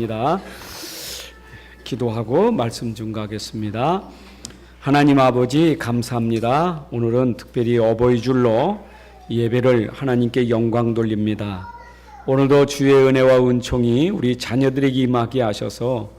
하겠습니다. 기도하고 말씀 증거하겠습니다. 하나님 아버지 감사합니다. 오늘은 특별히 어버이줄로 예배를 하나님께 영광 돌립니다. 오늘도 주의 은혜와 은총이 우리 자녀들에게 임하게 하셔서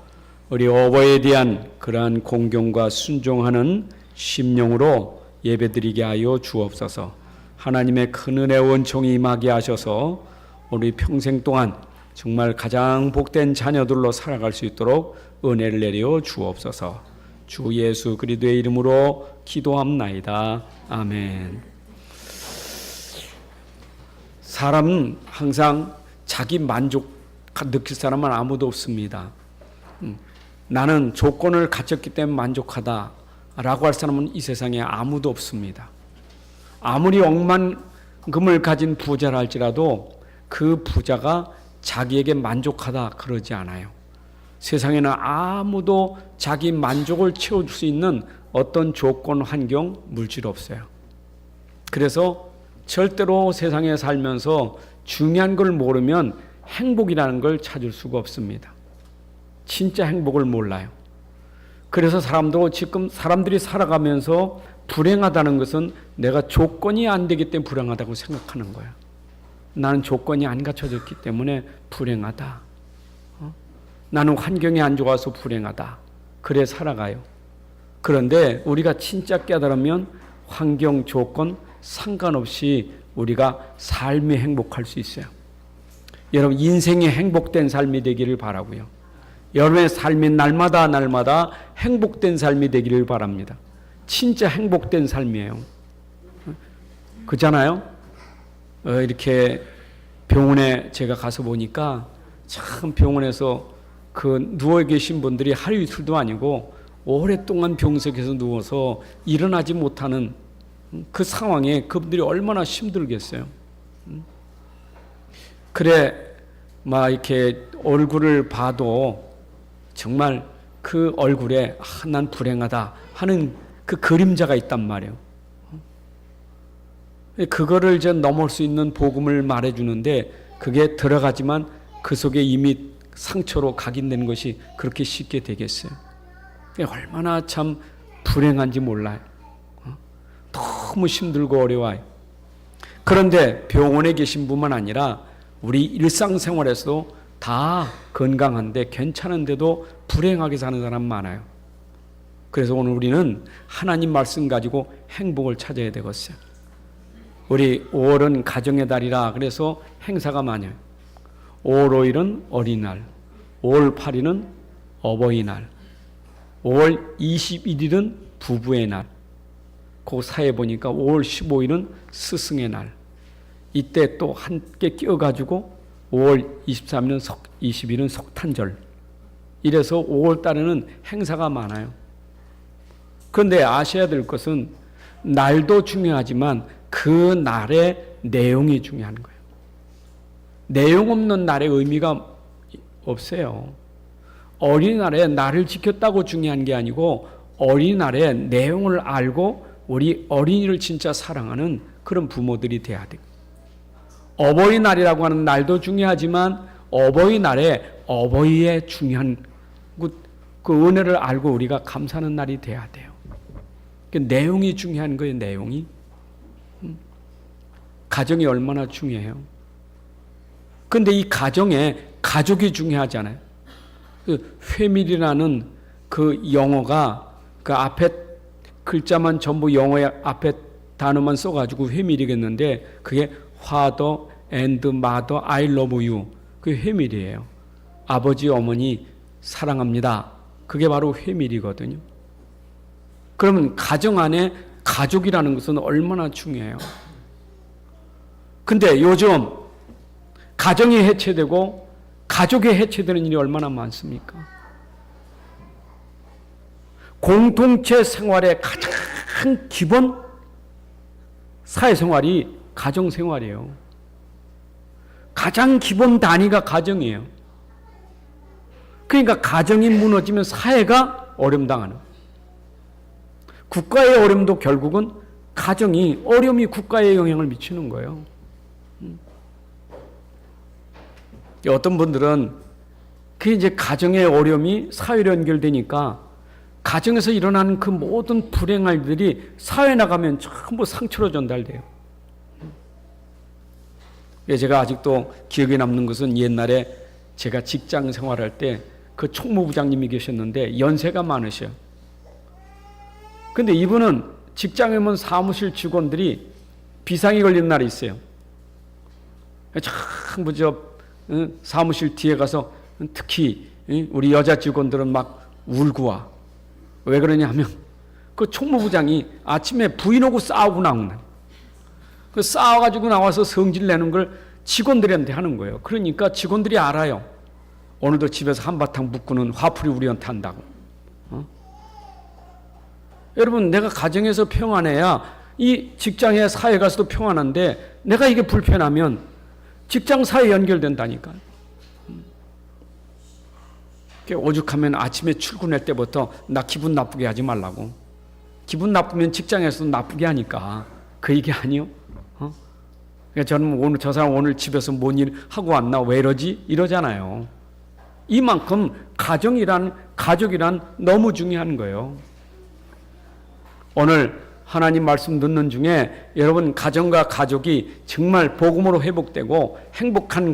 우리 어버이에 대한 그러한 공경과 순종하는 심령으로 예배드리게 하여 주옵소서. 하나님의 큰 은혜와 은총이 임하게 하셔서 우리 평생 동안 정말 가장 복된 자녀들로 살아갈 수 있도록 은혜를 내려 주옵소서. 주 예수 그리스도의 이름으로 기도합나이다. 아멘. 사람은 항상 자기 만족 느낄 사람은 아무도 없습니다. 나는 조건을 갖췄기 때문에 만족하다 라고 할 사람은 이 세상에 아무도 없습니다. 아무리 억만금을 가진 부자라 할지라도 그 부자가 자기에게 만족하다 그러지 않아요. 세상에는 아무도 자기 만족을 채워줄 수 있는 어떤 조건, 환경, 물질 없어요. 그래서 절대로 세상에 살면서 중요한 걸 모르면 행복이라는 걸 찾을 수가 없습니다. 진짜 행복을 몰라요. 그래서 지금 사람들이 살아가면서 불행하다는 것은 내가 조건이 안 되기 때문에 불행하다고 생각하는 거야. 나는 조건이 안 갖춰졌기 때문에 불행하다. 나는 환경이 안 좋아서 불행하다. 그래 살아가요. 그런데 우리가 진짜 깨달으면 환경, 조건 상관없이 우리가 삶이 행복할 수 있어요. 여러분 인생이 행복된 삶이 되기를 바라고요. 여러분의 삶이 날마다 행복된 삶이 되기를 바랍니다. 진짜 행복된 삶이에요. 그렇잖아요? 이렇게 병원에 제가 가서 보니까 참 병원에서 그 누워 계신 분들이 하루 이틀도 아니고 오랫동안 병석에서 누워서 일어나지 못하는 그 상황에 그분들이 얼마나 힘들겠어요. 그래 막 이렇게 얼굴을 봐도 정말 그 얼굴에 난 불행하다 하는 그 그림자가 있단 말이에요. 그거를 이제 넘을 수 있는 복음을 말해주는데 그게 들어가지만 그 속에 이미 상처로 각인되는 것이 그렇게 쉽게 되겠어요. 얼마나 참 불행한지 몰라요. 너무 힘들고 어려워요. 그런데 병원에 계신 분만 아니라 우리 일상생활에서도 다 건강한데 괜찮은데도 불행하게 사는 사람 많아요. 그래서 오늘 우리는 하나님 말씀 가지고 행복을 찾아야 되겠어요. 우리 5월은 가정의 달이라 그래서 행사가 많아요. 5월 5일은 어린이날, 5월 8일은 어버이날, 5월 21일은 부부의 날, 그 사이에 보니까 5월 15일은 스승의 날. 이때 또 함께 끼어가지고 5월 23일은 20일은 석탄절. 이래서 5월 달에는 행사가 많아요. 그런데 아셔야 될 것은 날도 중요하지만 그 날의 내용이 중요한 거예요. 내용 없는 날의 의미가 없어요. 어린이날에 날을 지켰다고 중요한 게 아니고 어린이날의 내용을 알고 우리 어린이를 진짜 사랑하는 그런 부모들이 돼야 돼요. 어버이날이라고 하는 날도 중요하지만 어버이날에 어버이의 중요한 그 은혜를 알고 우리가 감사하는 날이 돼야 돼요. 그 내용이 중요한 거예요. 내용이. 가정이 얼마나 중요해요. 그런데 이 가정에 가족이 중요하잖아요. 그 패밀리라는 그 영어가 그 앞에 글자만 전부 영어의 앞에 단어만 써가지고 패밀리겠는데 그게 Father and Mother, I love you. 그게 패밀리예요. 아버지, 어머니 사랑합니다. 그게 바로 패밀리거든요. 그러면 가정 안에 가족이라는 것은 얼마나 중요해요. 근데 요즘 가정이 해체되고 가족이 해체되는 일이 얼마나 많습니까? 공동체 생활의 가장 기본 사회생활이 가정생활이에요. 가장 기본 단위가 가정이에요. 그러니까 가정이 무너지면 사회가 어려움당하는. 국가의 어려움도 결국은 가정이 어려움이 국가에 영향을 미치는 거예요. 어떤 분들은 그게 이제 가정의 어려움이 사회로 연결되니까 가정에서 일어나는 그 모든 불행한 일들이 사회에 나가면 전부 상처로 전달돼요. 제가 아직도 기억에 남는 것은 옛날에 제가 직장 생활할 때 그 총무부장님이 계셨는데 연세가 많으셔요. 근데 이분은 직장에 오면 사무실 직원들이 비상이 걸리는 날이 있어요. 전부 사무실 뒤에 가서 특히 우리 여자 직원들은 막 울고 와. 왜 그러냐 하면 그 총무부장이 아침에 부인하고 싸우고 나오는 그 싸워가지고 나와서 성질 내는 걸 직원들한테 하는 거예요. 그러니까 직원들이 알아요. 오늘도 집에서 한바탕 묵고는 화풀이 우리한테 한다고. 여러분, 내가 가정에서 평안해야 이 직장에 사회 가서도 평안한데 내가 이게 불편하면 직장 사회 연결된다니까요. 오죽하면 아침에 출근할 때부터 나 기분 나쁘게 하지 말라고. 기분 나쁘면 직장에서도 나쁘게 하니까 그 얘기 아니요? 그러니까 저는 오늘 저 사람 오늘 집에서 뭔 일 하고 왔나 왜 이러지? 이러잖아요. 이만큼 가족이란 너무 중요한 거예요. 오늘 하나님 말씀 듣는 중에 여러분 가정과 가족이 정말 복음으로 회복되고 행복한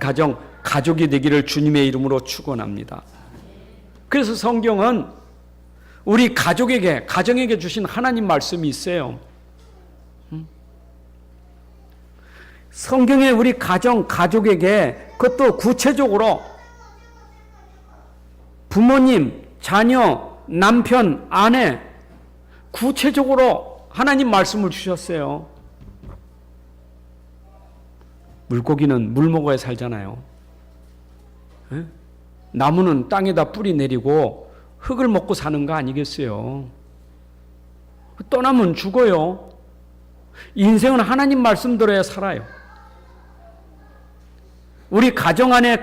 가족이 되기를 주님의 이름으로 축원합니다. 그래서 성경은 우리 가정에게 주신 하나님 말씀이 있어요. 성경에 우리 가족에게 그것도 구체적으로 부모님, 자녀, 남편, 아내 구체적으로 하나님 말씀을 주셨어요. 물고기는 물 먹어야 살잖아요. 나무는 땅에다 뿌리 내리고 흙을 먹고 사는 거 아니겠어요? 떠나면 죽어요. 인생은 하나님 말씀 들어야 살아요. 우리 가족 안에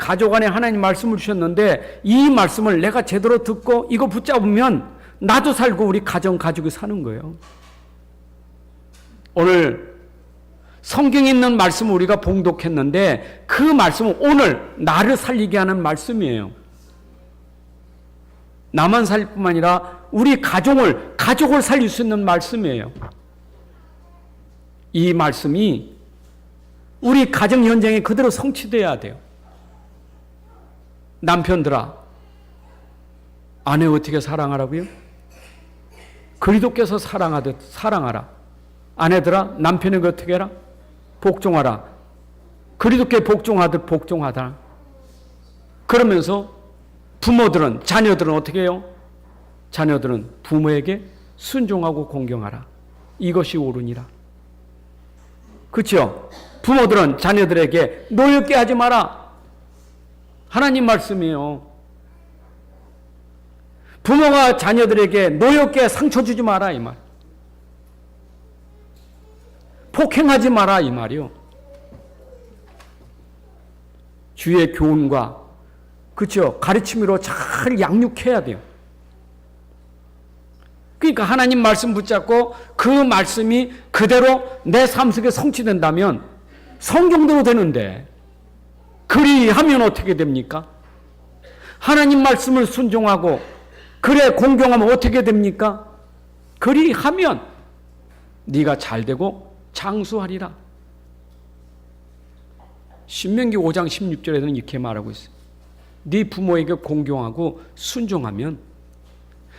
하나님 말씀을 주셨는데 이 말씀을 내가 제대로 듣고 이거 붙잡으면 나도 살고 우리 가족이 사는 거예요. 오늘 성경에 있는 말씀을 우리가 봉독했는데 그 말씀은 오늘 나를 살리게 하는 말씀이에요. 나만 살 뿐만 아니라 우리 가족을 살릴 수 있는 말씀이에요. 이 말씀이 우리 가정 현장에 그대로 성취돼야 돼요. 남편들아, 아내 어떻게 사랑하라고요? 그리스도께서 사랑하듯 사랑하라. 아내들아, 남편에게 어떻게 해라? 복종하라. 그리스도께 복종하듯 복종하라. 그러면서 부모들은, 자녀들은 어떻게 해요? 자녀들은 부모에게 순종하고 공경하라. 이것이 옳으니라. 그렇죠? 부모들은 자녀들에게 노엽게 하지 마라. 하나님 말씀이에요. 부모가 자녀들에게 노엽게 상처 주지 마라 이 말. 폭행하지 마라 이 말이요. 주의 교훈과 그렇죠? 가르침으로 잘 양육해야 돼요. 그러니까 하나님 말씀 붙잡고 그 말씀이 그대로 내 삶 속에 성취된다면 성경대로 되는데 그리하면 어떻게 됩니까? 하나님 말씀을 순종하고 그래 공경하면 어떻게 됩니까? 그리하면 네가 잘되고 장수하리라. 신명기 5장 16절에는 이렇게 말하고 있어요. 네 부모에게 공경하고 순종하면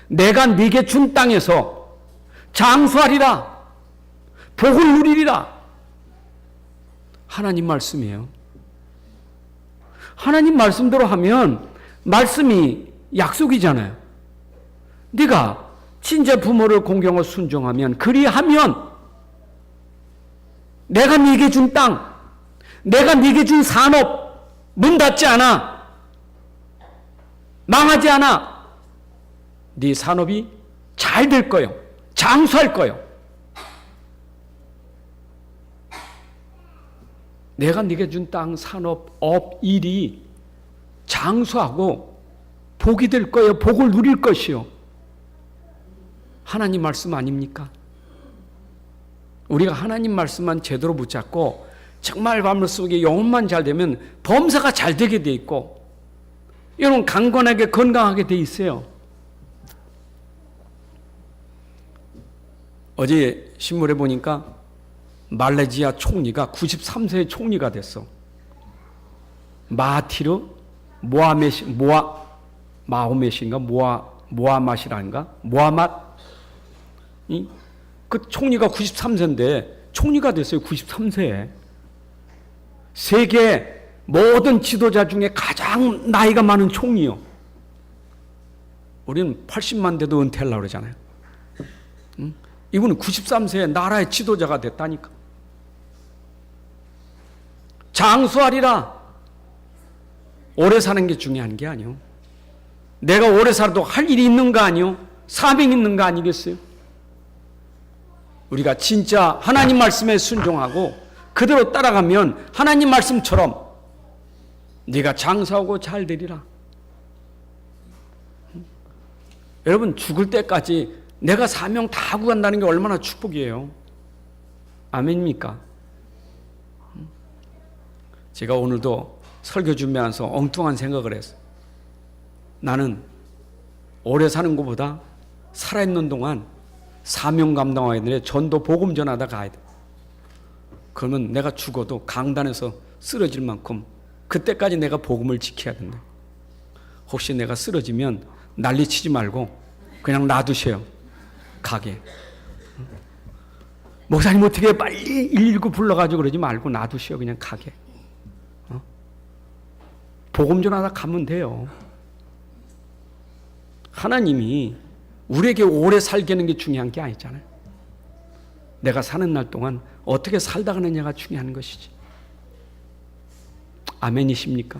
내가 네게 준 땅에서 장수하리라. 복을 누리리라. 하나님 말씀이에요. 하나님 말씀대로 하면 말씀이 약속이잖아요. 네가 친자 부모를 공경하고 순종하면 그리하면 내가 네게 준 땅, 내가 네게 준 산업 문 닫지 않아. 망하지 않아. 네 산업이 잘 될 거예요. 장수할 거예요. 내가 네게 준 땅, 산업, 업, 일이 장수하고 복이 될 거예요. 복을 누릴 것이요. 하나님 말씀 아닙니까? 우리가 하나님 말씀만 제대로 붙잡고 정말 마음속에 영혼만 잘 되면 범사가 잘 되게 돼 있고 여러분 강건하게 건강하게 돼 있어요. 어제 신문에 보니까 말레이시아 총리가 93세의 총리가 됐어. 마하티르 마호메시인가 모하맛이라는가 모하맛 그 총리가 93세인데 총리가 됐어요. 93세에 세계 모든 지도자 중에 가장 나이가 많은 총리요. 우리는 80만 돼도 은퇴하려고 그러잖아요. 이분은 93세에 나라의 지도자가 됐다니까. 장수하리라. 오래 사는 게 중요한 게 아니요. 내가 오래 살아도 할 일이 있는 거 아니요. 사명이 있는 거 아니겠어요? 우리가 진짜 하나님 말씀에 순종하고 그대로 따라가면 하나님 말씀처럼 네가 장사하고 잘 되리라. 여러분 죽을 때까지 내가 사명 다 하고 간다는 게 얼마나 축복이에요. 아멘입니까? 제가 오늘도 설교 준비하면서 엉뚱한 생각을 했어요. 나는 오래 사는 것보다 살아있는 동안 사명 감당해야 되는데 전도 복음 전하다 가야 돼. 그러면 내가 죽어도 강단에서 쓰러질 만큼 그때까지 내가 복음을 지켜야 된다. 혹시 내가 쓰러지면 난리치지 말고 그냥 놔두세요. 가게. 목사님 어떻게 빨리 119 불러가지고 그러지 말고 놔두세요. 그냥 가게. 복음 전하다 가면 돼요. 하나님이 우리에게 오래 살게 하는 게 중요한 게 아니잖아요. 내가 사는 날 동안 어떻게 살다 가느냐가 중요한 것이지. 아멘이십니까?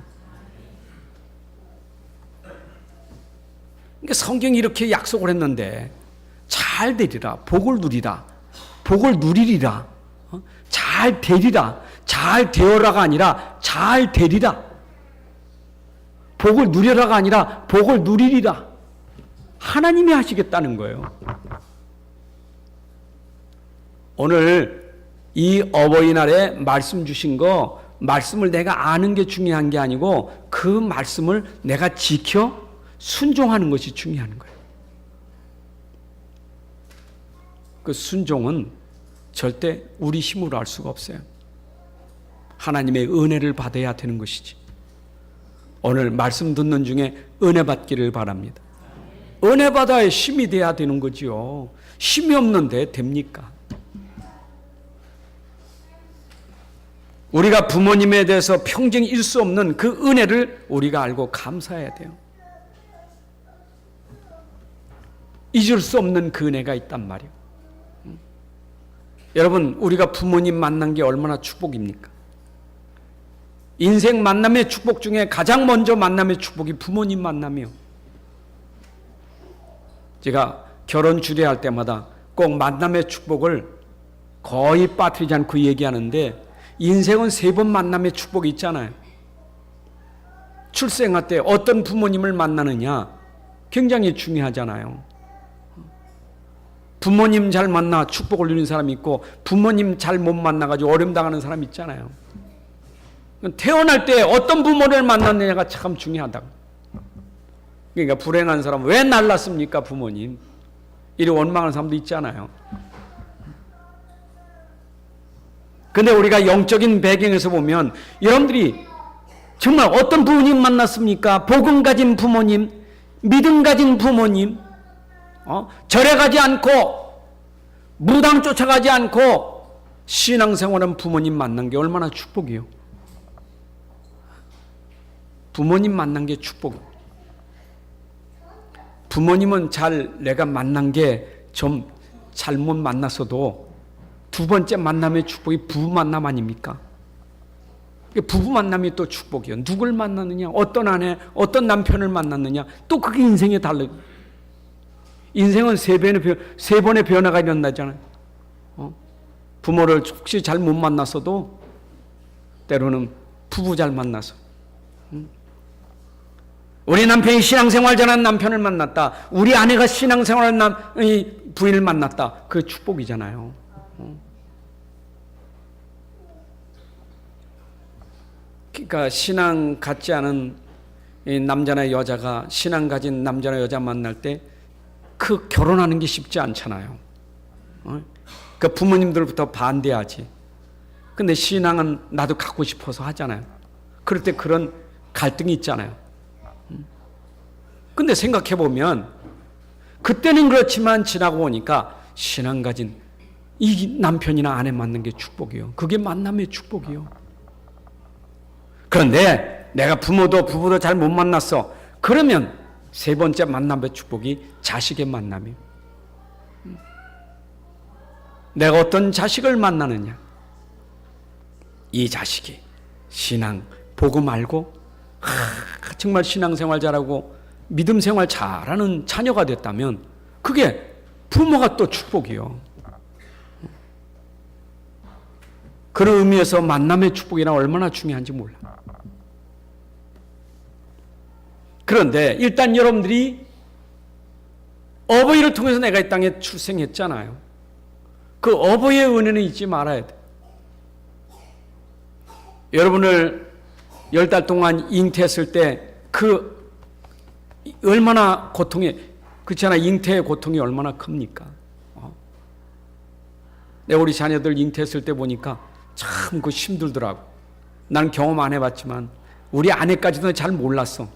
그러니까 성경이 이렇게 약속을 했는데 잘 되리라, 복을 누리라, 복을 누리리라, 잘 되리라, 잘 되어라가 아니라 잘 되리라. 복을 누려라가 아니라 복을 누리리라. 하나님이 하시겠다는 거예요. 오늘 이 어버이날에 말씀 주신 거, 말씀을 내가 아는 게 중요한 게 아니고 그 말씀을 내가 지켜 순종하는 것이 중요한 거예요. 그 순종은 절대 우리 힘으로 할 수가 없어요. 하나님의 은혜를 받아야 되는 것이지. 오늘 말씀 듣는 중에 은혜 받기를 바랍니다. 은혜 받아야 힘이 돼야 되는 거지요. 힘이 없는데 됩니까? 우리가 부모님에 대해서 평생 잃을 수 없는 그 은혜를 우리가 알고 감사해야 돼요. 잊을 수 없는 그 은혜가 있단 말이에요. 여러분, 우리가 부모님 만난 게 얼마나 축복입니까? 인생 만남의 축복 중에 가장 먼저 만남의 축복이 부모님 만남이요. 제가 결혼 주례할 때마다 꼭 만남의 축복을 거의 빠뜨리지 않고 얘기하는데 인생은 3번 만남의 축복이 있잖아요. 출생할 때 어떤 부모님을 만나느냐 굉장히 중요하잖아요. 부모님 잘 만나 축복을 누리는 사람이 있고 부모님 잘 못 만나가지고 어려움당하는 사람이 있잖아요. 태어날 때 어떤 부모를 만났느냐가 참 중요하다고. 그러니까 불행한 사람 왜 날랐습니까 부모님? 이리 원망하는 사람도 있잖아요. 근데 우리가 영적인 배경에서 보면 여러분들이 정말 어떤 부모님 만났습니까? 복음 가진 부모님, 믿음 가진 부모님, 절에 가지 않고 무당 쫓아가지 않고 신앙생활한 부모님 만난 게 얼마나 축복이요. 부모님 만난 게 축복이요. 부모님은 내가 만난 게 좀 잘못 만났어도 두 번째 만남의 축복이 부부 만남 아닙니까? 부부 만남이 또 축복이요. 누굴 만났느냐, 어떤 아내, 어떤 남편을 만났느냐, 또 그게 인생에 달라요. 인생은 세 번의 변화가 일어나잖아요. 부모를 혹시 잘 못 만났어도 때로는 부부 잘 만나서. 우리 남편이 신앙생활 잘하는 남편을 만났다. 우리 아내가 신앙생활하는 부인을 만났다. 그게 축복이잖아요. 그러니까 신앙 같지 않은 이 남자나 여자가 신앙 가진 남자나 여자 만날 때 그 결혼하는 게 쉽지 않잖아요. 그 부모님들부터 반대하지. 근데 신앙은 나도 갖고 싶어서 하잖아요. 그럴 때 그런 갈등이 있잖아요. 근데 생각해 보면 그때는 그렇지만 지나고 보니까 신앙 가진 이 남편이나 아내 만난 게 축복이요. 그게 만남의 축복이요. 그런데 내가 부부도 잘 못 만났어. 그러면 세 번째 만남의 축복이 자식의 만남이요. 내가 어떤 자식을 만나느냐. 이 자식이 신앙, 복음 알고 정말 신앙생활 잘하고 믿음 생활 잘하는 자녀가 됐다면 그게 부모가 또 축복이요. 그런 의미에서 만남의 축복이나 얼마나 중요한지 몰라. 그런데 일단 여러분들이 어버이를 통해서 내가 이 땅에 출생했잖아요. 그 어버이의 은혜는 잊지 말아야 돼. 여러분을 10달 동안 잉태했을 때 그 얼마나 고통이, 그렇잖아. 잉태의 고통이 얼마나 큽니까? 내가 우리 자녀들 잉태했을 때 보니까 참 그 힘들더라고. 난 경험 안 해봤지만 우리 아내까지도 잘 몰랐어.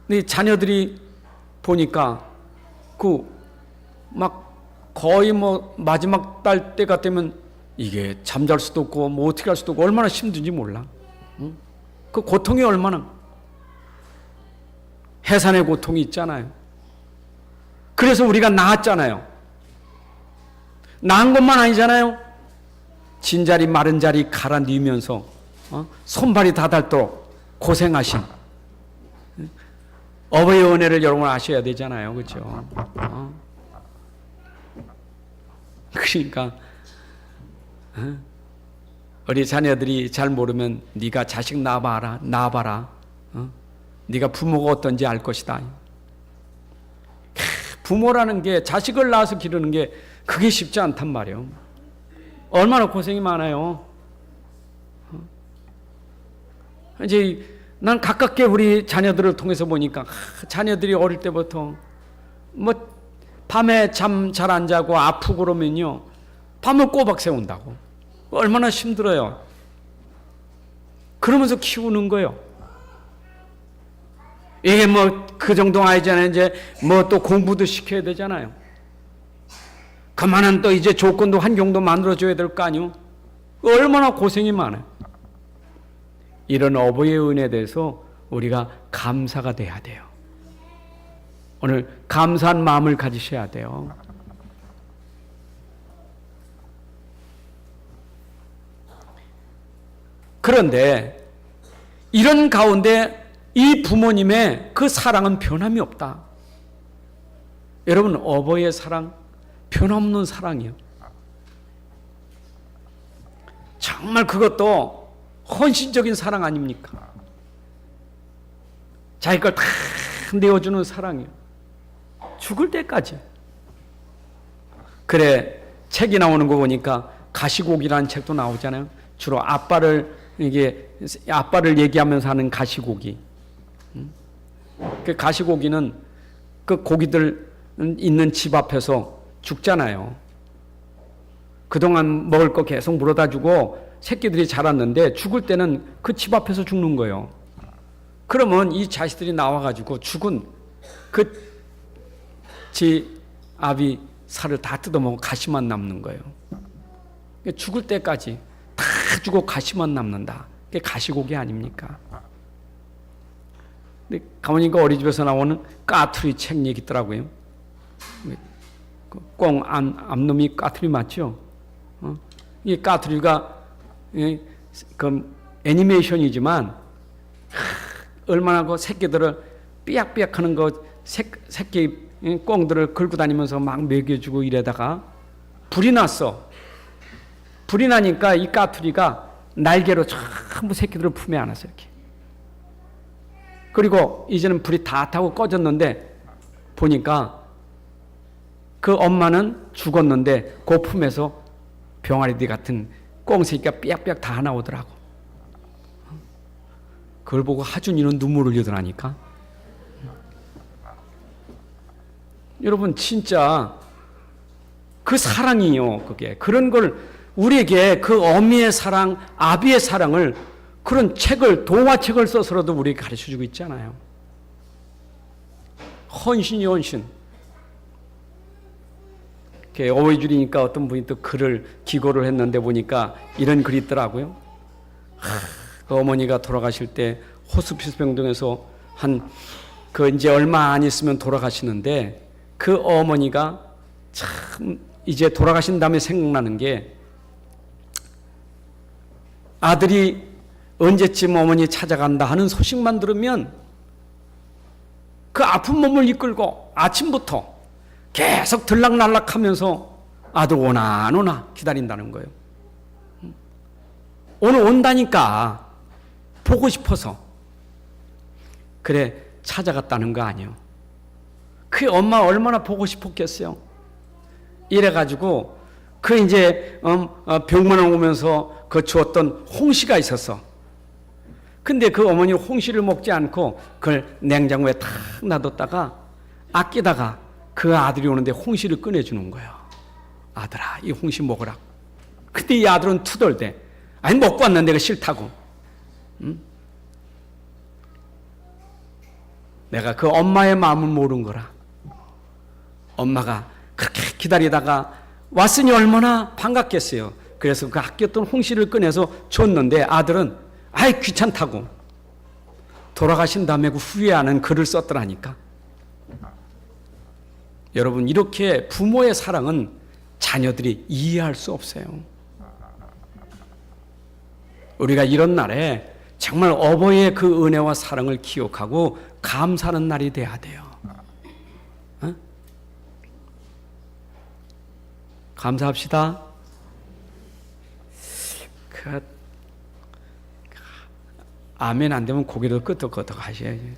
근데 자녀들이 보니까 막 거의 마지막 달 때가 되면 이게 잠잘 수도 없고 어떻게 할 수도 없고 얼마나 힘든지 몰라. 그 고통이 얼마나, 해산의 고통이 있잖아요. 그래서 우리가 낳았잖아요. 낳은 것만 아니잖아요. 진자리 마른 자리 갈아 넣으면서 손발이 다 닳도록 고생하신 어버이의 은혜를 여러분 아셔야 되잖아요. 그렇죠? 그러니까 우리 자녀들이 잘 모르면 네가 자식 낳아봐라. 네가 부모가 어떤지 알 것이다. 부모라는 게, 자식을 낳아서 기르는 게 그게 쉽지 않단 말이에요. 얼마나 고생이 많아요. 이제 난 가깝게 우리 자녀들을 통해서 보니까 자녀들이 어릴 때부터 밤에 잠 잘 안 자고 아프고 그러면요 밤을 꼬박 새운다고. 얼마나 힘들어요. 그러면서 키우는 거예요. 이게 그 정도 아니잖아요. 이제 또 공부도 시켜야 되잖아요. 그만한 또 이제 조건도 환경도 만들어줘야 될 거 아니요. 얼마나 고생이 많아요. 이런 어버이의 은혜에 대해서 우리가 감사가 돼야 돼요. 오늘 감사한 마음을 가지셔야 돼요. 그런데 이런 가운데 이 부모님의 그 사랑은 변함이 없다. 여러분, 어버이의 사랑 변함없는 사랑이요. 정말 그것도 헌신적인 사랑 아닙니까? 자기 걸 다 내어주는 사랑이요. 죽을 때까지. 그래, 책이 나오는 거 보니까 가시고기라는 책도 나오잖아요. 주로 아빠를 얘기하면서 하는 가시고기. 그 가시고기는 그 고기들 있는 집 앞에서 죽잖아요. 그동안 먹을 거 계속 물어다 주고 새끼들이 자랐는데 죽을 때는 그 집 앞에서 죽는 거예요. 그러면 이 자식들이 나와가지고 죽은 그 지 아비 살을 다 뜯어먹고 가시만 남는 거예요. 죽을 때까지 다 주고 가시만 남는다. 그게 가시고기 아닙니까? 근데 가보니까 어린이집에서 나오는 까투리 책 얘기 있더라고요. 꽁 암놈이 까투리 맞죠? 이 까투리가 그 애니메이션이지만 얼마나 그 새끼들을 삐약삐약 하는 거 새끼 꽁들을 긁고 다니면서 막 먹여주고 이래다가 불이 났어. 불이 나니까 이 까투리가 날개로 전부 새끼들을 품에 안았어 이렇게. 그리고 이제는 불이 다 타고 꺼졌는데 보니까 그 엄마는 죽었는데 그 품에서 병아리들 같은 꽁새끼가 삐약삐약 다 나오더라고. 그걸 보고 하준이는 눈물을 흘리더라니까. 여러분 진짜 그 사랑이요. 그게 그런 걸 우리에게 그 어미의 사랑, 아비의 사랑을 그런 책을 동화책을 써서라도 우리에게 가르쳐주고 있잖아요. 헌신이 헌신. 어버이주리니까 어떤 분이 또 글을 기고를 했는데 보니까 이런 글이 있더라고요. 그 어머니가 돌아가실 때 호스피스 병동에서 그 이제 얼마 안 있으면 돌아가시는데 그 어머니가 참 이제 돌아가신 다음에 생각나는 게 아들이 언제쯤 어머니 찾아간다 하는 소식만 들으면 그 아픈 몸을 이끌고 아침부터 계속 들락날락하면서 아들 오나 안 오나 기다린다는 거예요. 오늘 온다니까 보고 싶어서 그래 찾아갔다는 거 아니에요. 그 엄마 얼마나 보고 싶었겠어요. 이래가지고 그 이제 병문안 오면서 그 주었던 홍시가 있었어. 근데 그 어머니는 홍시를 먹지 않고 그걸 냉장고에 탁 놔뒀다가 아끼다가 그 아들이 오는데 홍시를 꺼내주는 거예요. 아들아 이 홍시 먹으라. 근데 이 아들은 투덜대. 아니 먹고 왔는데 그 싫다고. 응? 내가 그 엄마의 마음을 모르는 거라. 엄마가 그렇게 기다리다가 왔으니 얼마나 반갑겠어요. 그래서 그 아꼈던 홍시를 꺼내서 줬는데 아들은 아이 귀찮다고 돌아가신 다음에 그 후회하는 글을 썼더라니까. 여러분 이렇게 부모의 사랑은 자녀들이 이해할 수 없어요. 우리가 이런 날에 정말 어버이의 그 은혜와 사랑을 기억하고 감사하는 날이 돼야 돼요. 어? 감사합시다. 아멘 안 되면 고개를 끄덕끄덕 하셔야지.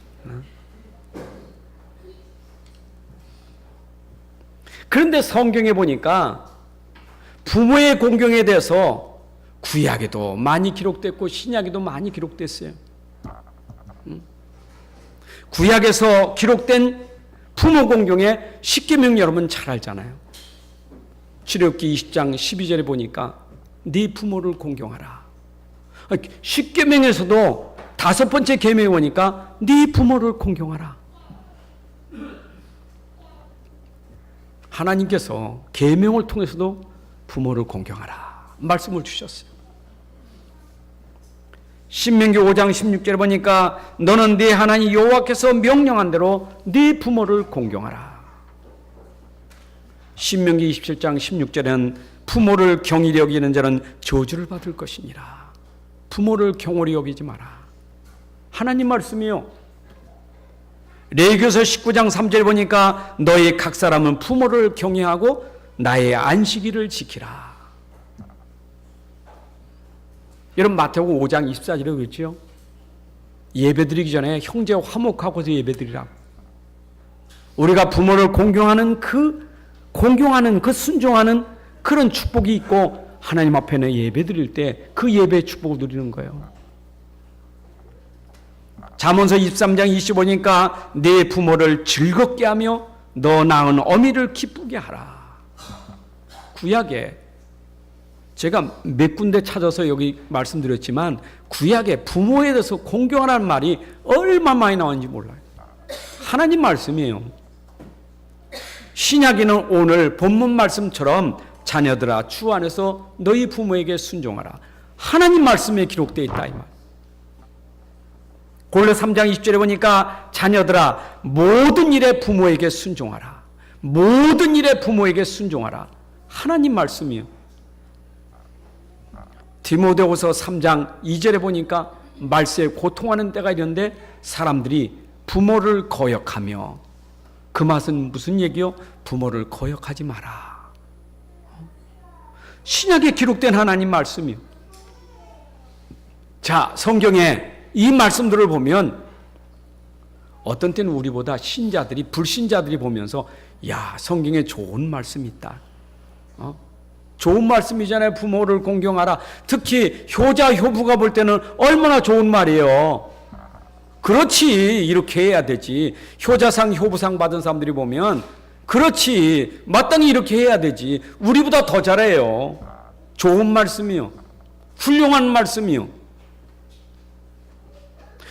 그런데 성경에 보니까 부모의 공경에 대해서 구약에도 많이 기록됐고 신약에도 많이 기록됐어요. 구약에서 기록된 부모 공경의 십계명 여러분 잘 알잖아요. 출애굽기 20장 12절에 보니까 네 부모를 공경하라. 십계명에서도 다섯 번째 계명에 보니까 네 부모를 공경하라. 하나님께서 계명을 통해서도 부모를 공경하라 말씀을 주셨어요. 신명기 5장 16절에 보니까 너는 네 하나님 여호와께서 명령한 대로 네 부모를 공경하라. 신명기 27장 16절에는 부모를 경히 여기는 자는 저주를 받을 것이니라. 부모를 경홀히 여기지 마라. 하나님 말씀이요. 레위기서 19장 3절에 보니까 너희 각 사람은 부모를 경외하고 나의 안식일을 지키라. 여러분 마태복음 5장 24절에 그랬죠. 예배드리기 전에 형제 화목하고서 예배드리라. 우리가 부모를 공경하는 그 순종하는 그런 축복이 있고 하나님 앞에는 예배드릴 때 그 예배의 축복을 누리는 거예요. 잠언서 23장 25니까 내 부모를 즐겁게 하며 너 낳은 어미를 기쁘게 하라. 구약에 제가 몇 군데 찾아서 여기 말씀드렸지만 구약에 부모에 대해서 공경하라는 말이 얼마나 많이 나오는지 몰라요. 하나님 말씀이에요. 신약에는 오늘 본문 말씀처럼 자녀들아 주 안에서 너희 부모에게 순종하라. 하나님 말씀에 기록되어 있다 이 말. 골로 3장 20절에 보니까 자녀들아 모든 일에 부모에게 순종하라. 모든 일에 부모에게 순종하라. 하나님 말씀이요. 디모데후서 3장 2절에 보니까 말세에 고통하는 때가 있는데 사람들이 부모를 거역하며 그 맛은 무슨 얘기요? 부모를 거역하지 마라. 신약에 기록된 하나님 말씀이요. 자, 성경에 이 말씀들을 보면 어떤 때는 우리보다 신자들이 불신자들이 보면서 야 성경에 좋은 말씀이 있다. 좋은 말씀이잖아요. 부모를 공경하라. 특히 효자 효부가 볼 때는 얼마나 좋은 말이에요. 그렇지, 이렇게 해야 되지. 효자상, 효부상 받은 사람들이 보면 그렇지, 마땅히 이렇게 해야 되지. 우리보다 더 잘해요. 좋은 말씀이요, 훌륭한 말씀이요,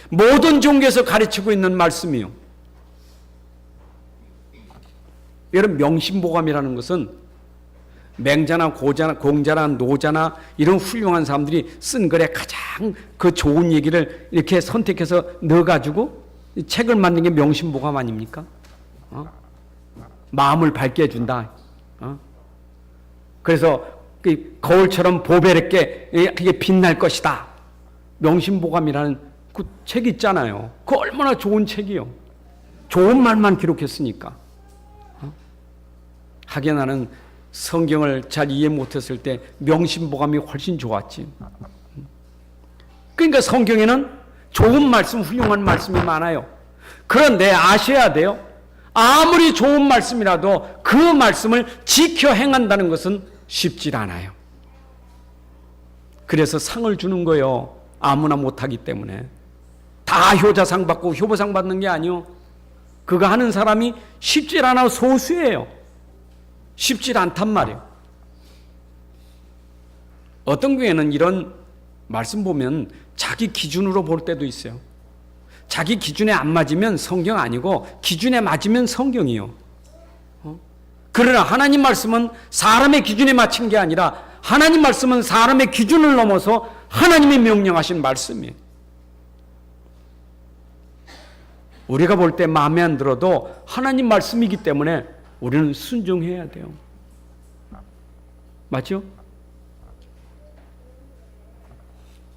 모든 종교에서 가르치고 있는 말씀이요. 여러분, 명심보감이라는 것은 맹자나 고자나 공자나 노자나 이런 훌륭한 사람들이 쓴 글에 가장 그 좋은 얘기를 이렇게 선택해서 넣어가지고 책을 만든 게 명심보감 아닙니까? 마음을 밝게 해준다. 그래서 거울처럼 보배롭게 그게 빛날 것이다. 명심보감이라는 그 책 있잖아요. 그 얼마나 좋은 책이요. 좋은 말만 기록했으니까. 하긴 나는 성경을 잘 이해 못했을 때 명심보감이 훨씬 좋았지. 그러니까 성경에는 좋은 말씀, 훌륭한 말씀이 많아요. 그런데 아셔야 돼요. 아무리 좋은 말씀이라도 그 말씀을 지켜 행한다는 것은 쉽지 않아요. 그래서 상을 주는 거예요. 아무나 못하기 때문에. 다 효자상 받고 효부상 받는 게 아니요. 그거 하는 사람이 쉽지 않아, 소수예요. 쉽지 않단 말이에요. 어떤 교회는 이런 말씀 보면 자기 기준으로 볼 때도 있어요. 자기 기준에 안 맞으면 성경 아니고 기준에 맞으면 성경이요. 그러나 하나님 말씀은 사람의 기준에 맞춘 게 아니라 하나님 말씀은 사람의 기준을 넘어서 하나님이 명령하신 말씀이에요. 우리가 볼 때 마음에 안 들어도 하나님 말씀이기 때문에 우리는 순종해야 돼요. 맞죠?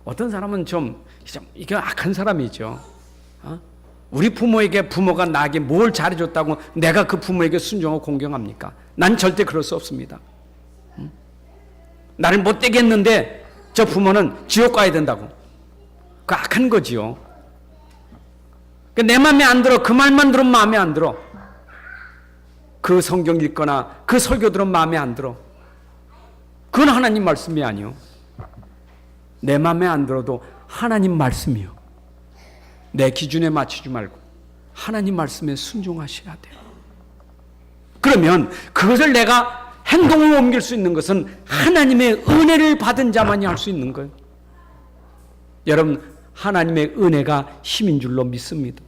어떤 사람은 좀 이게 악한 사람이죠. 우리 부모에게 부모가 나에게 뭘 잘해줬다고 내가 그 부모에게 순종하고 공경합니까? 난 절대 그럴 수 없습니다. 나를 못되게 했는데 저 부모는 지옥 가야 된다고. 그 악한 거지요. 내 마음에 안 들어. 그 말만 들으면 마음에 안 들어. 그 성경 읽거나 그 설교 들으면 마음에 안 들어. 그건 하나님 말씀이 아니요. 내 마음에 안 들어도 하나님 말씀이요. 내 기준에 맞추지 말고 하나님 말씀에 순종하셔야 돼요. 그러면 그것을 내가 행동으로 옮길 수 있는 것은 하나님의 은혜를 받은 자만이 할 수 있는 거예요. 여러분, 하나님의 은혜가 힘인 줄로 믿습니다.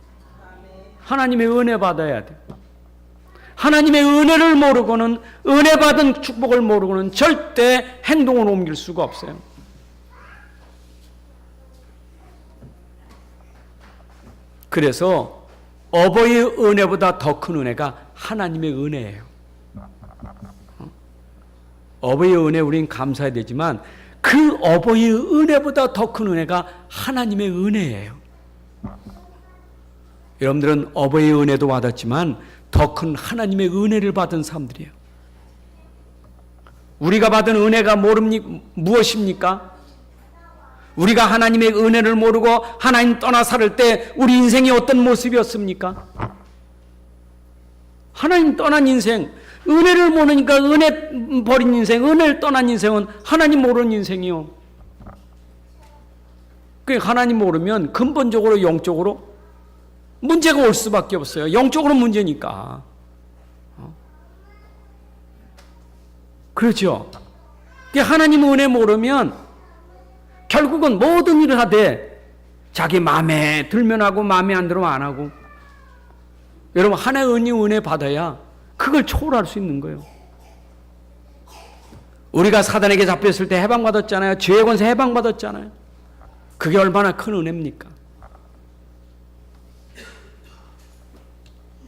하나님의 은혜 받아야 돼요. 하나님의 은혜를 모르고는, 은혜 받은 축복을 모르고는 절대 행동을 옮길 수가 없어요. 그래서 어버이의 은혜보다 더 큰 은혜가 하나님의 은혜예요. 어버이의 은혜 우리는 감사해야 되지만 그 어버이의 은혜보다 더 큰 은혜가 하나님의 은혜예요. 여러분들은 어버이의 은혜도 받았지만 더 큰 하나님의 은혜를 받은 사람들이에요. 우리가 받은 은혜가 무엇입니까? 우리가 하나님의 은혜를 모르고 하나님 떠나 살 때 우리 인생이 어떤 모습이었습니까? 하나님 떠난 인생, 은혜를 모르니까 은혜 버린 인생, 은혜를 떠난 인생은 하나님 모르는 인생이요. 그 하나님 모르면 근본적으로 영적으로 문제가 올 수밖에 없어요. 영적으로 문제니까. 그렇죠? 하나님 은혜 모르면 결국은 모든 일을 하되 자기 마음에 들면 하고 마음에 안 들면 안 하고. 여러분, 하나님의 은혜 받아야 그걸 초월할 수 있는 거예요. 우리가 사단에게 잡혔을 때 해방받았잖아요. 죄의 권세 해방받았잖아요. 그게 얼마나 큰 은혜입니까?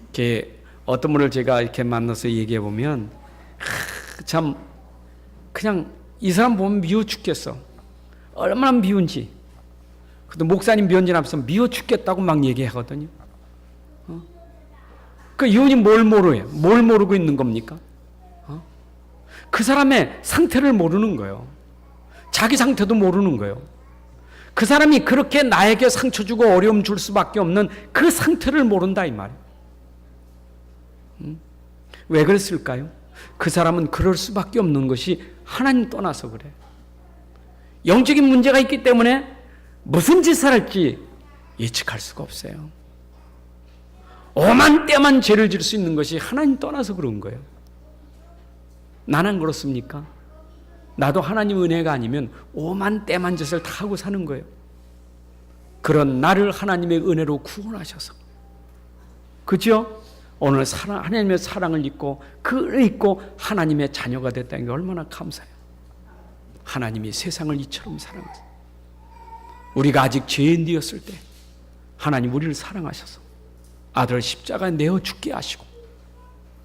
이렇게 어떤 분을 제가 이렇게 만나서 얘기해 보면 참 그냥 이 사람 보면 미워 죽겠어. 얼마나 미운지. 그래도 목사님 면전 앞에서 미워 죽겠다고 막 얘기하거든요. 그 이혼이 뭘 모르요? 뭘 모르고 있는 겁니까? 그 사람의 상태를 모르는 거예요. 자기 상태도 모르는 거예요. 그 사람이 그렇게 나에게 상처 주고 어려움 줄 수밖에 없는 그 상태를 모른다 이 말이에요. 왜 그랬을까요? 그 사람은 그럴 수밖에 없는 것이 하나님 떠나서 그래. 영적인 문제가 있기 때문에 무슨 짓을 할지 예측할 수가 없어요. 오만 때만 죄를 지을 수 있는 것이 하나님 떠나서 그런 거예요. 나는 그렇습니까? 나도 하나님 은혜가 아니면 오만 때만 짓을 다 하고 사는 거예요. 그런 나를 하나님의 은혜로 구원하셔서, 그죠? 오늘 하나님의 사랑을 잊고 그를 잊고 하나님의 자녀가 됐다는 게 얼마나 감사해요. 하나님이 세상을 이처럼 사랑하세요. 우리가 아직 죄인되었을 때 하나님 우리를 사랑하셔서 아들 십자가에 내어 죽게 하시고,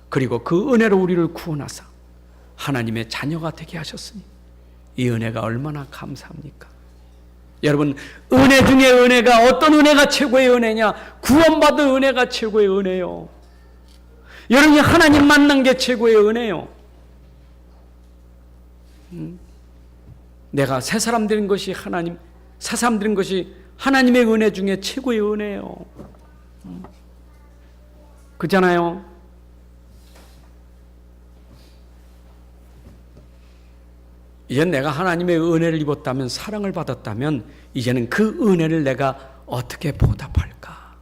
그리고 그 은혜로 우리를 구원하사 하나님의 자녀가 되게 하셨으니 이 은혜가 얼마나 감사합니까? 여러분, 은혜 중에 은혜가 어떤 은혜가 최고의 은혜냐? 구원받은 은혜가 최고의 은혜요. 여러분이 하나님 만난 게 최고의 은혜요. 내가 새 사람 되는 것이 새 사람 되는 것이 하나님의 은혜 중에 최고의 은혜요. 그렇잖아요. 이제 내가 하나님의 은혜를 입었다면, 사랑을 받았다면, 이제는 그 은혜를 내가 어떻게 보답할까?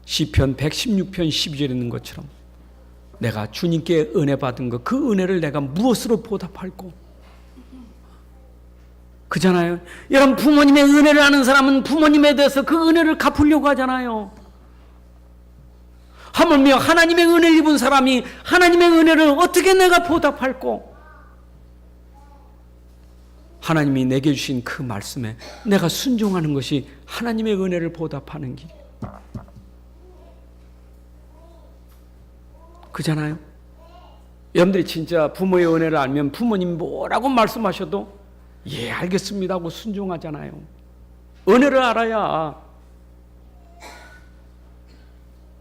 시편 116편 12절에 있는 것처럼 내가 주님께 은혜 받은 것, 그 은혜를 내가 무엇으로 보답할꼬? 그잖아요. 여러분, 부모님의 은혜를 아는 사람은 부모님에 대해서 그 은혜를 갚으려고 하잖아요. 하물며 하나님의 은혜를 입은 사람이 하나님의 은혜를 어떻게 내가 보답할꼬? 하나님이 내게 주신 그 말씀에 내가 순종하는 것이 하나님의 은혜를 보답하는 길이에요. 그잖아요. 여러분들이 진짜 부모의 은혜를 알면 부모님 뭐라고 말씀하셔도 예, 알겠습니다 하고 순종하잖아요. 은혜를 알아야.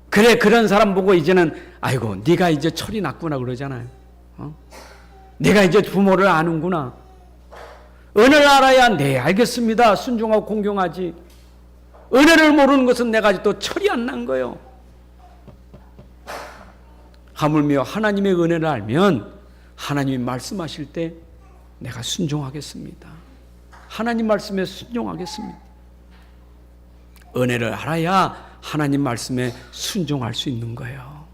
그래, 그런 사람 보고 이제는 아이고 네가 이제 철이 났구나 그러잖아요. 내가 이제 부모를 아는구나. 은혜를 알아야 네, 알겠습니다 순종하고 공경하지. 은혜를 모르는 것은 내가 아직도 철이 안 난 거예요. 하물며 하나님의 은혜를 알면 하나님이 말씀하실 때 내가 순종하겠습니다. 하나님 말씀에 순종하겠습니다. 은혜를 알아야 하나님 말씀에 순종할 수 있는 거예요.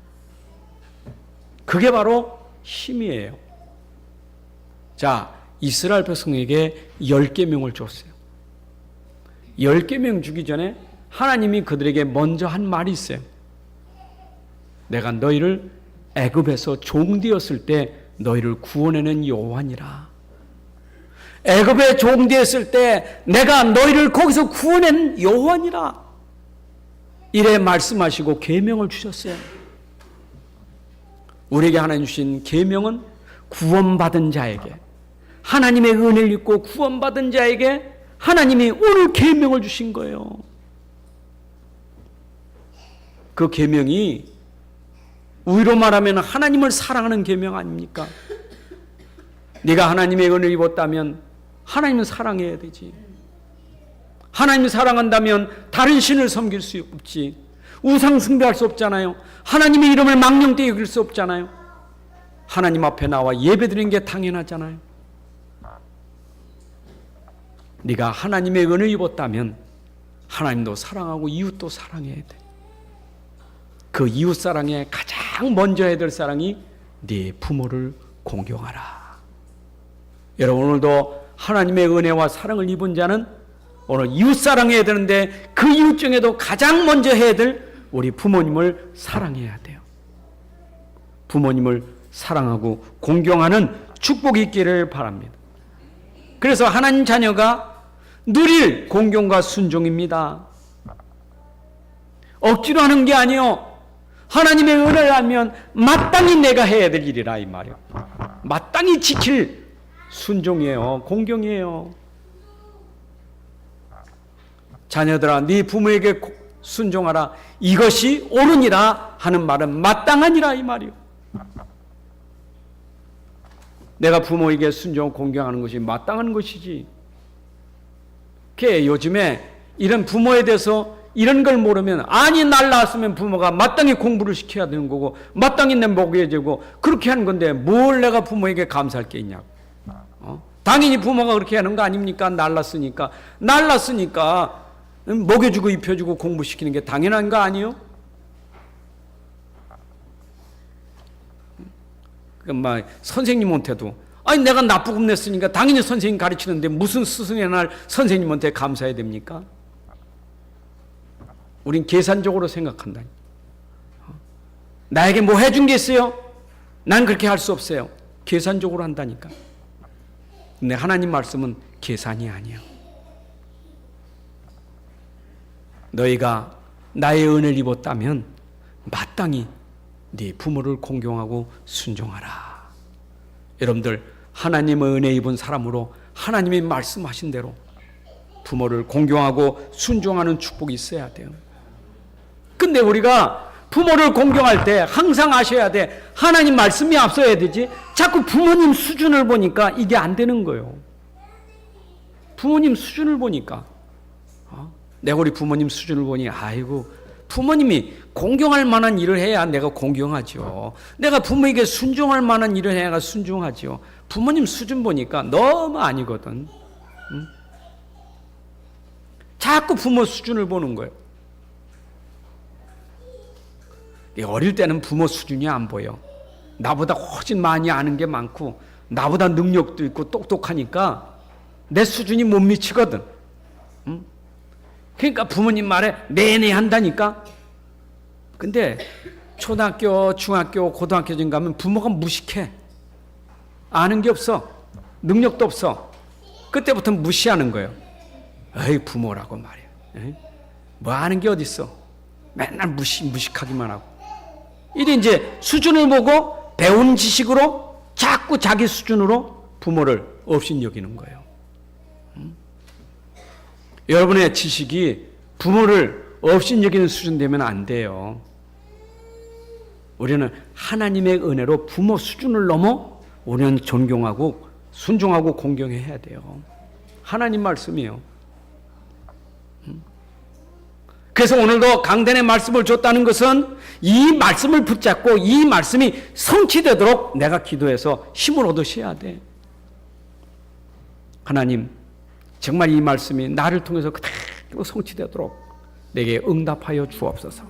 그게 바로 힘이에요. 자, 이스라엘 백성에게 10계명을 줬어요. 10계명 주기 전에 하나님이 그들에게 먼저 한 말이 있어요. 내가 너희를 애굽에서 종되었을 때 너희를 구원해낸 여호와니라. 애굽에 종되었을 때 내가 너희를 거기서 구원한 여호와니라. 이래 말씀하시고 계명을 주셨어요. 우리에게 하나님 주신 계명은 구원받은 자에게, 하나님의 은혜를 입고 구원받은 자에게 하나님이 오늘 계명을 주신 거예요. 그 계명이 우리로 말하면 하나님을 사랑하는 계명 아닙니까? 네가 하나님의 은혜를 입었다면 하나님을 사랑해야 되지. 하나님을 사랑한다면 다른 신을 섬길 수 없지. 우상 숭배할 수 없잖아요. 하나님의 이름을 망령되이 여길 수 없잖아요. 하나님 앞에 나와 예배드리는 게 당연하잖아요. 네가 하나님의 은혜를 입었다면 하나님도 사랑하고 이웃도 사랑해야 돼. 그 이웃 사랑에 가장 먼저 해야 될 사랑이 네 부모를 공경하라. 여러분, 오늘도 하나님의 은혜와 사랑을 입은 자는 오늘 이웃 사랑해야 되는데 그 이웃 중에도 가장 먼저 해야 될 우리 부모님을 사랑해야 돼요. 부모님을 사랑하고 공경하는 축복이 있기를 바랍니다. 그래서 하나님 자녀가 누릴 공경과 순종입니다. 억지로 하는 게 아니요. 하나님의 은혜를 알면 마땅히 내가 해야 될 일이라 이 말이에요. 마땅히 지킬 순종이에요. 공경이에요. 자녀들아, 네 부모에게 순종하라. 이것이 옳으니라 하는 말은 마땅하니라 이 말이에요. 내가 부모에게 순종 공경하는 것이 마땅한 것이지. 요즘에 이런 부모에 대해서 이런 걸 모르면, 아니 날 낳았으면 부모가 마땅히 공부를 시켜야 되는 거고 마땅히 내 먹여야 되고 그렇게 하는 건데 뭘 내가 부모에게 감사할 게 있냐고. 당연히 부모가 그렇게 하는 거 아닙니까? 날랐으니까 먹여주고 입혀주고 공부시키는 게 당연한 거 아니에요? 그러니까 선생님한테도 아니 내가 납부금 냈으니까 당연히 선생님 가르치는데 무슨 스승의 날 선생님한테 감사해야 됩니까? 우린 계산적으로 생각한다. 나에게 뭐 해준 게 있어요? 난 그렇게 할 수 없어요. 계산적으로 한다니까. 근데 하나님 말씀은 계산이 아니에요. 너희가 나의 은혜를 입었다면 마땅히 네 부모를 공경하고 순종하라. 여러분들 하나님의 은혜 입은 사람으로 하나님이 말씀하신 대로 부모를 공경하고 순종하는 축복이 있어야 돼요. 근데 우리가 부모를 공경할 때 항상 아셔야 돼. 하나님 말씀이 앞서야 되지. 자꾸 부모님 수준을 보니까 이게 안 되는 거예요. 부모님 수준을 보니까 내가 우리 부모님 수준을 보니 아이고 부모님이 공경할 만한 일을 해야 내가 공경하죠. 내가 부모에게 순종할 만한 일을 해야 순종하죠. 부모님 수준 보니까 너무 아니거든. 응? 자꾸 부모 수준을 보는 거예요. 어릴 때는 부모 수준이 안 보여. 나보다 훨씬 많이 아는 게 많고 나보다 능력도 있고 똑똑하니까 내 수준이 못 미치거든. 응? 그러니까 부모님 말에 내내 한다니까. 근데 초등학교, 중학교, 고등학교쯤 가면 부모가 무식해. 아는 게 없어. 능력도 없어. 그때부터 무시하는 거예요. 에이 부모라고 말이야. 에이? 뭐 아는 게 어딨어. 맨날 무식하기만 하고. 이래 이제 수준을 보고 배운 지식으로 자꾸 자기 수준으로 부모를 업신여기는 거예요. 여러분의 지식이 부모를 업신여기는 수준 되면 안 돼요. 우리는 하나님의 은혜로 부모 수준을 넘어 우리는 존경하고 순종하고 공경해야 돼요. 하나님 말씀이에요. 그래서 오늘도 강단의 말씀을 줬다는 것은 이 말씀을 붙잡고 이 말씀이 성취되도록 내가 기도해서 힘을 얻으셔야 돼. 하나님 정말 이 말씀이 나를 통해서 그대로 성취되도록 내게 응답하여 주옵소서.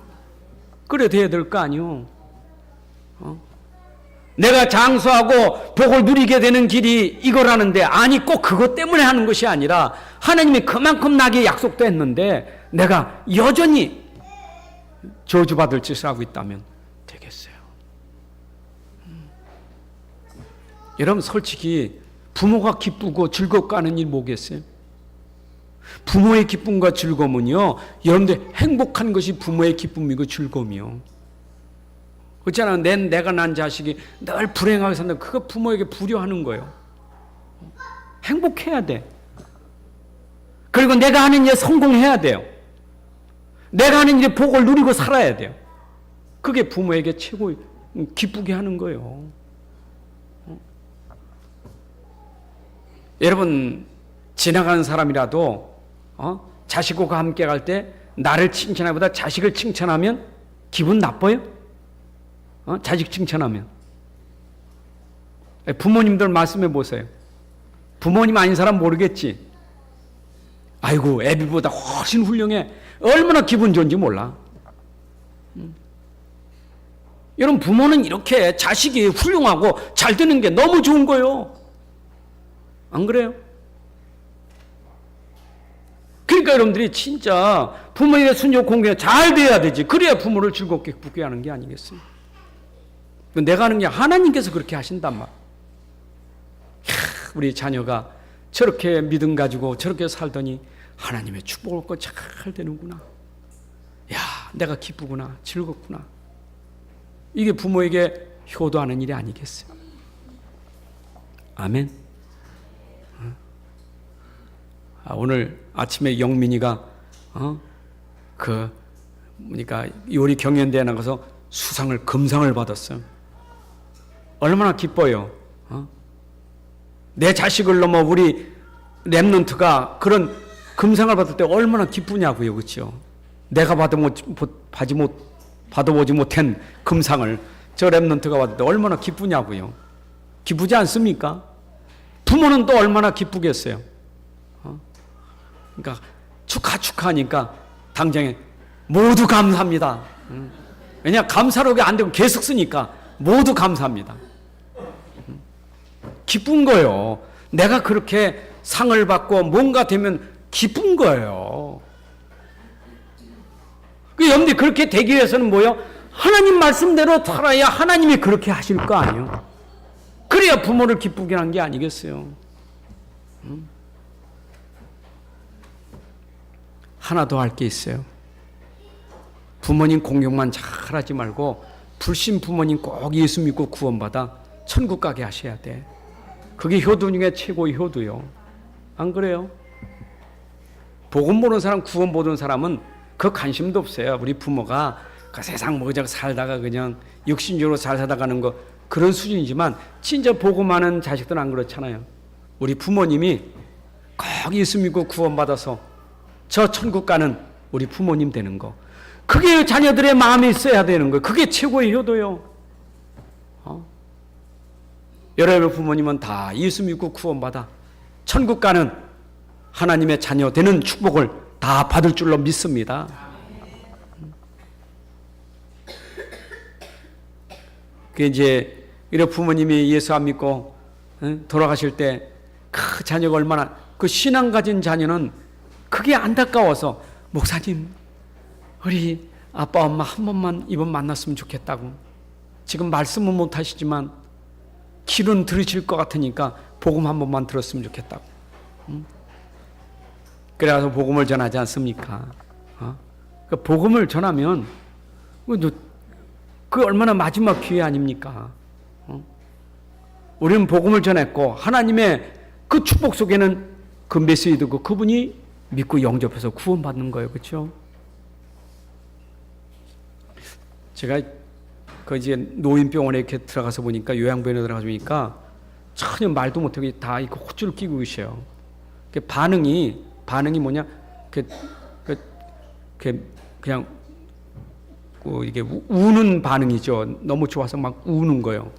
그래 돼야 될 거 아니요. 내가 장수하고 복을 누리게 되는 길이 이거라는데 아니 꼭 그것 때문에 하는 것이 아니라 하나님이 그만큼 나에게 약속도 했는데 내가 여전히 저주받을 짓을 하고 있다면 되겠어요. 여러분 솔직히 부모가 기쁘고 즐겁고 하는 일 뭐겠어요? 부모의 기쁨과 즐거움은요 여러분들 행복한 것이 부모의 기쁨이고 즐거움이요. 그렇잖아요. 내가 난 자식이 늘 불행하게 산다. 그거 부모에게 불효하는 거예요. 행복해야 돼. 그리고 내가 하는 일에 성공해야 돼요. 내가 하는 일에 복을 누리고 살아야 돼요. 그게 부모에게 최고 기쁘게 하는 거예요. 여러분 지나가는 사람이라도 자식과 함께 갈 때 나를 칭찬하기보다 자식을 칭찬하면 기분 나빠요? 자식 칭찬하면. 부모님들 말씀해 보세요. 부모님 아닌 사람 모르겠지. 아이고 애비보다 훨씬 훌륭해. 얼마나 기분 좋은지 몰라. 여러분 부모는 이렇게 자식이 훌륭하고 잘 되는 게 너무 좋은 거예요. 안 그래요? 그러니까 여러분들이 진짜 부모의 순종 공경이 잘 돼야 되지. 그래야 부모를 즐겁게 기쁘게 하는 게 아니겠어요? 내가 하는 게 하나님께서 그렇게 하신단 말. 우리 자녀가 저렇게 믿음 가지고 저렇게 살더니 하나님의 축복을 얻고 잘 되는구나. 야, 내가 기쁘구나, 즐겁구나. 이게 부모에게 효도하는 일이 아니겠어요? 아멘. 오늘 아침에 영민이가 그러니까 요리 경연대회 나가서 수상을 금상을 받았어요. 얼마나 기뻐요. 내 자식을 넘어 우리 랩런트가 그런 금상을 받을 때 얼마나 기쁘냐고요. 그렇죠? 내가 받아보지 못한 금상을 저 랩런트가 받을 때 얼마나 기쁘냐고요. 기쁘지 않습니까? 부모는 또 얼마나 기쁘겠어요. 그러니까 축하하니까 당장에 모두 감사합니다. 왜냐 감사록이 안 되고 계속 쓰니까 모두 감사합니다. 기쁜 거예요. 내가 그렇게 상을 받고 뭔가 되면 기쁜 거예요. 여러분들이 그렇게 되기 위해서는 뭐요? 하나님 말씀대로 살아야 하나님이 그렇게 하실 거 아니에요. 그래야 부모를 기쁘게 한 게 아니겠어요. 하나 더 할 게 있어요. 부모님 공경만 잘하지 말고 불신 부모님 꼭 예수 믿고 구원받아 천국 가게 하셔야 돼. 그게 효도 중에 최고의 효도요. 안 그래요? 복음 보는 사람, 구원 보는 사람은 그 관심도 없어요. 우리 부모가 그 세상 뭐 그냥 살다가 그냥 육신적으로 잘 살아가는 거 그런 수준이지만 진짜 복음하는 자식들은 안 그렇잖아요. 우리 부모님이 꼭 예수 믿고 구원받아서 저 천국 가는 우리 부모님 되는 거. 그게 자녀들의 마음에 있어야 되는 거예요. 그게 최고의 효도요. 여러분의 부모님은 다 예수 믿고 구원받아 천국 가는 하나님의 자녀 되는 축복을 다 받을 줄로 믿습니다. 그 이제 이런 부모님이 예수 안 믿고 돌아가실 때 그 자녀가 얼마나 그 신앙 가진 자녀는 그게 안타까워서 목사님 우리 아빠 엄마 한 번만 이번 만났으면 좋겠다고 지금 말씀은 못 하시지만 길은 들으실 것 같으니까 복음 한 번만 들었으면 좋겠다고. 그래서 복음을 전하지 않습니까? 그 복음을 전하면 그 얼마나 마지막 기회 아닙니까? 우리는 복음을 전했고 하나님의 그 축복 속에는 그 메시지 듣고 그분이 믿고 영접해서 구원받는 거예요. 그렇죠? 제가 그 이제 노인병원에 이렇게 들어가서 보니까 요양병원에 들어가서 보니까 전혀 말도 못하고 다 이거 호주를 끼고 계셔요. 반응이 뭐냐? 그냥 이게 우는 반응이죠. 너무 좋아서 막 우는 거예요.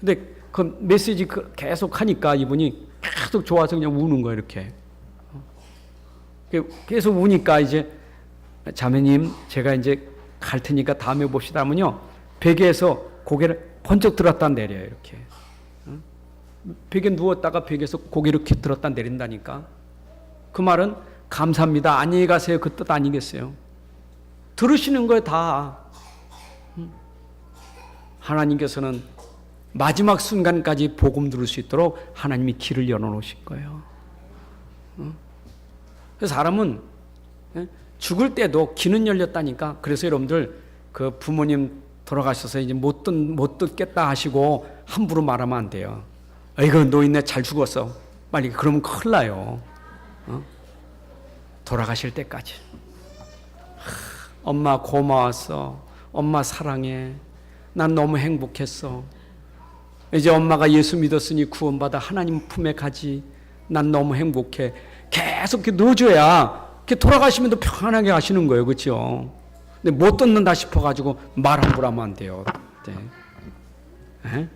근데 그 메시지 계속 하니까 이분이 계속 좋아서 그냥 우는 거예요. 이렇게 계속 우니까 이제 자매님 제가 이제 갈 테니까 다음에 봅시다 하면요 베개에서 고개를 번쩍 들었다 내려요. 이렇게 베개 누웠다가 베개에서 고개 이렇게 들었다 내린다니까. 그 말은 감사합니다 안녕히 가세요 그 뜻 아니겠어요? 들으시는 거예요 다. 하나님께서는 마지막 순간까지 복음 들을 수 있도록 하나님이 길을 열어놓으신 거예요. 그래서 사람은 죽을 때도 길은 열렸다니까. 그래서 여러분들 그 부모님 돌아가셔서 이제 못 듣겠다 하시고 함부로 말하면 안 돼요. 이거 노인네 잘 죽었어. 빨리 그러면 큰일 나요. 돌아가실 때까지. 엄마 고마웠어. 엄마 사랑해. 난 너무 행복했어. 이제 엄마가 예수 믿었으니 구원받아 하나님 품에 가지. 난 너무 행복해. 계속 이렇게 넣어줘야 이렇게 돌아가시면 더 편하게 하시는 거예요. 그렇죠? 근데 못 듣는다 싶어가지고 말 함부로 하면 안 돼요. 네.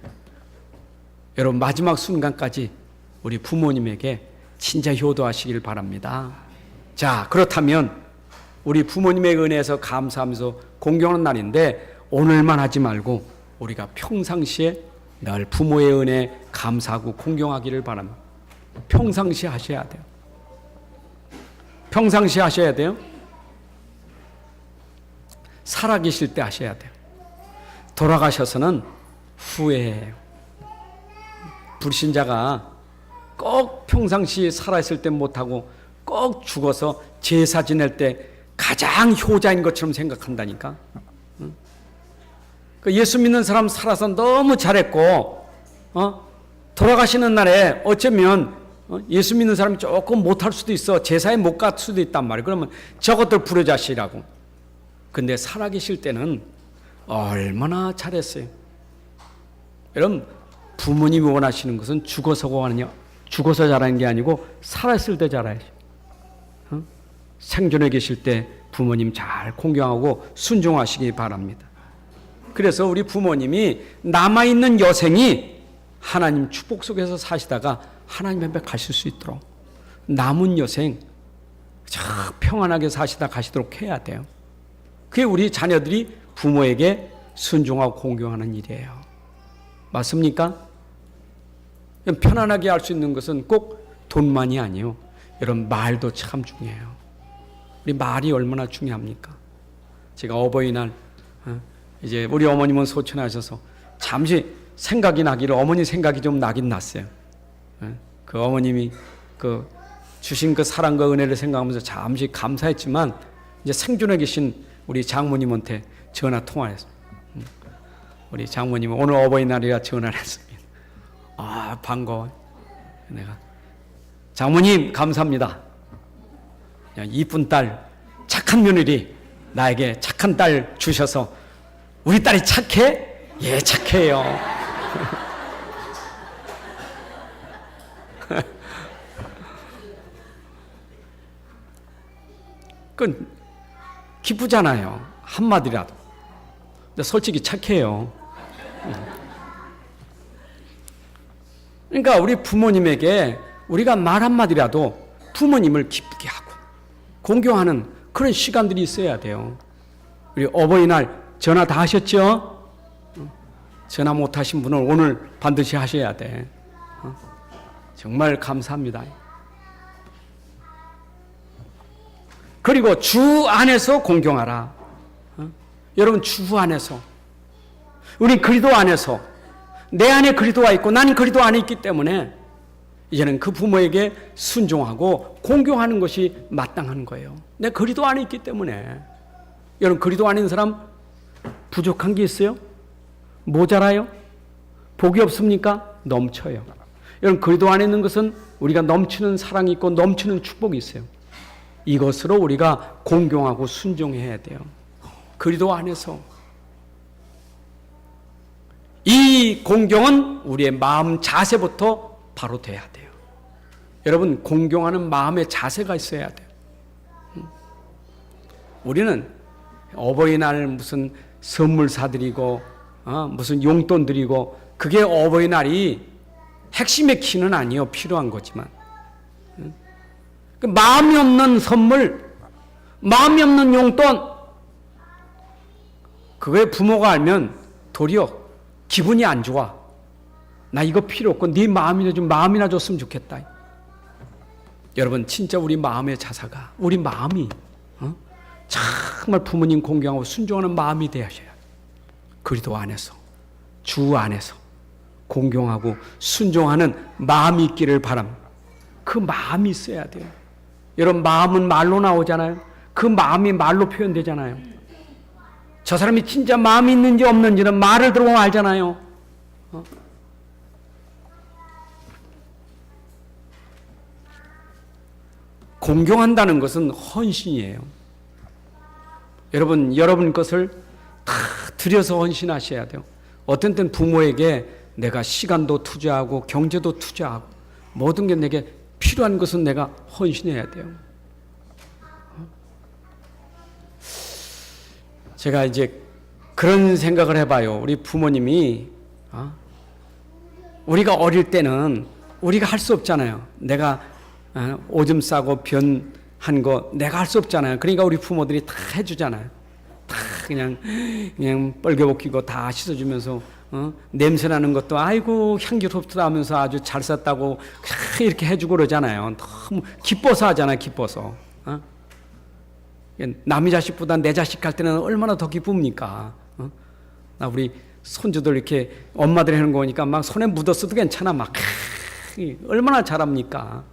여러분 마지막 순간까지 우리 부모님에게 진짜 효도하시길 바랍니다. 자, 그렇다면 우리 부모님의 은혜에서 감사하면서 공경하는 날인데 오늘만 하지 말고 우리가 평상시에 늘 부모의 은혜 감사하고 공경하기를 바랍니다. 평상시에 하셔야 돼요. 평상시에 하셔야 돼요. 살아계실 때 하셔야 돼요. 돌아가셔서는 후회해요. 불신자가 꼭 평상시 살아있을 때 못하고 꼭 죽어서 제사 지낼 때 가장 효자인 것처럼 생각한다니까. 예수 믿는 사람 살아서 너무 잘했고 돌아가시는 날에 어쩌면 예수 믿는 사람이 조금 못할 수도 있어. 제사에 못 갈 수도 있단 말이에요. 그러면 저것들 부르자시라고. 근데 살아계실 때는 얼마나 잘했어요. 여러분 부모님이 원하시는 것은 죽어서 잘하는 게 아니고 살았을 때 잘해야죠. 생존해 계실 때 부모님 잘 공경하고 순종하시기 바랍니다. 그래서 우리 부모님이 남아있는 여생이 하나님 축복 속에서 사시다가 하나님 앞에 가실 수 있도록 남은 여생 저 평안하게 사시다 가시도록 해야 돼요. 그게 우리 자녀들이 부모에게 순종하고 공경하는 일이에요. 맞습니까? 편안하게 할 수 있는 것은 꼭 돈만이 아니에요. 여러분, 말도 참 중요해요. 우리 말이 얼마나 중요합니까? 제가 어버이날 이제 우리 어머님은 소천에 하셔서 잠시 생각이 나기를, 어머니 생각이 좀 나긴 났어요. 그 어머님이 그 주신 그 사랑과 은혜를 생각하면서 잠시 감사했지만 이제 생존해 계신 우리 장모님한테 전화 통화를 했어요. 우리 장모님은 오늘 어버이날이라 전화를 했습니다. 아, 반가워. 내가 장모님 감사합니다. 이쁜 딸, 착한 며느리, 나에게 착한 딸 주셔서 우리 딸이 착해? 예, 착해요. 그건 기쁘잖아요. 한마디라도. 근데 솔직히 착해요. 그러니까 우리 부모님에게 우리가 말 한마디라도 부모님을 기쁘게 하고 공경하는 그런 시간들이 있어야 돼요. 우리 어버이날 전화 다 하셨죠? 전화 못 하신 분은 오늘 반드시 하셔야 돼. 정말 감사합니다. 그리고 주 안에서 공경하라. 여러분, 주 안에서, 우리 그리스도 안에서, 내 안에 그리스도가 있고 나는 그리스도 안에 있기 때문에 이제는 그 부모에게 순종하고 공경하는 것이 마땅한 거예요. 내 그리스도 안에 있기 때문에. 여러분, 그리스도 안에 있는 사람 부족한 게 있어요? 모자라요? 복이 없습니까? 넘쳐요. 여러분, 그리스도 안에 있는 것은 우리가 넘치는 사랑이 있고 넘치는 축복이 있어요. 이것으로 우리가 공경하고 순종해야 돼요. 그리스도 안에서. 이 공경은 우리의 마음 자세부터 바로 돼야 돼요. 여러분, 공경하는 마음의 자세가 있어야 돼요. 우리는 어버이날 무슨 선물 사드리고 무슨 용돈 드리고 그게 어버이날이 핵심의 키는 아니에요. 필요한 거지만. 마음이 없는 선물, 마음이 없는 용돈, 그거에 부모가 알면 도리어 기분이 안 좋아. 나 이거 필요 없고 네 마음이나 좀 마음이나 줬으면 좋겠다. 여러분, 진짜 우리 마음의 자세가, 우리 마음이 정말 부모님 공경하고 순종하는 마음이 되셔야 돼요. 그리스도 안에서, 주 안에서 공경하고 순종하는 마음이 있기를 바랍니다. 그 마음이 있어야 돼요. 여러분, 마음은 말로 나오잖아요. 그 마음이 말로 표현되잖아요. 저 사람이 진짜 마음이 있는지 없는지는 말을 들어보면 알잖아요. 공경한다는 것은 헌신이에요. 여러분 것을 다 들여서 헌신하셔야 돼요. 어떤 때는 부모에게 내가 시간도 투자하고 경제도 투자하고 모든 게 내게 필요한 것은 내가 헌신해야 돼요. 제가 이제 그런 생각을 해봐요. 우리 부모님이 우리가 어릴 때는 우리가 할 수 없잖아요. 내가 오줌 싸고 변한 거 내가 할 수 없잖아요. 그러니까 우리 부모들이 다 해주잖아요. 다 그냥 뻘개벗기고 다 씻어주면서 냄새 나는 것도 아이고 향기롭다 하면서 아주 잘 쌌다고 이렇게 해주고 그러잖아요. 너무 기뻐서 하잖아요. 기뻐서. 남의 자식보다 내 자식 할 때는 얼마나 더 기쁩니까? 나 우리 손주들 이렇게 엄마들이 하는 거 보니까 막 손에 묻었어도 괜찮아. 막 얼마나 잘합니까?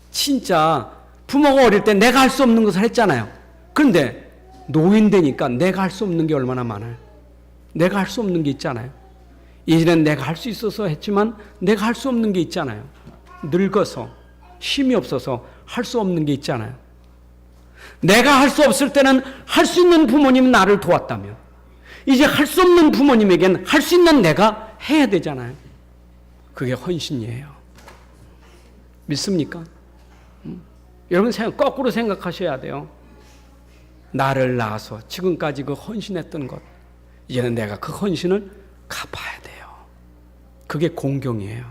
진짜 부모가 어릴 때 내가 할 수 없는 것을 했잖아요. 그런데 노인 되니까 내가 할 수 없는 게 얼마나 많아요. 내가 할 수 없는 게 있잖아요. 이제는 내가 할 수 있어서 했지만 내가 할 수 없는 게 있잖아요. 늙어서 힘이 없어서 할 수 없는 게 있잖아요. 내가 할 수 없을 때는 할 수 있는 부모님은 나를 도왔다면 이제 할 수 없는 부모님에겐 할 수 있는 내가 해야 되잖아요. 그게 헌신이에요. 믿습니까? 여러분 거꾸로 생각하셔야 돼요. 나를 낳아서 지금까지 그 헌신했던 것 이제는 내가 그 헌신을 갚아야 돼요. 그게 공경이에요.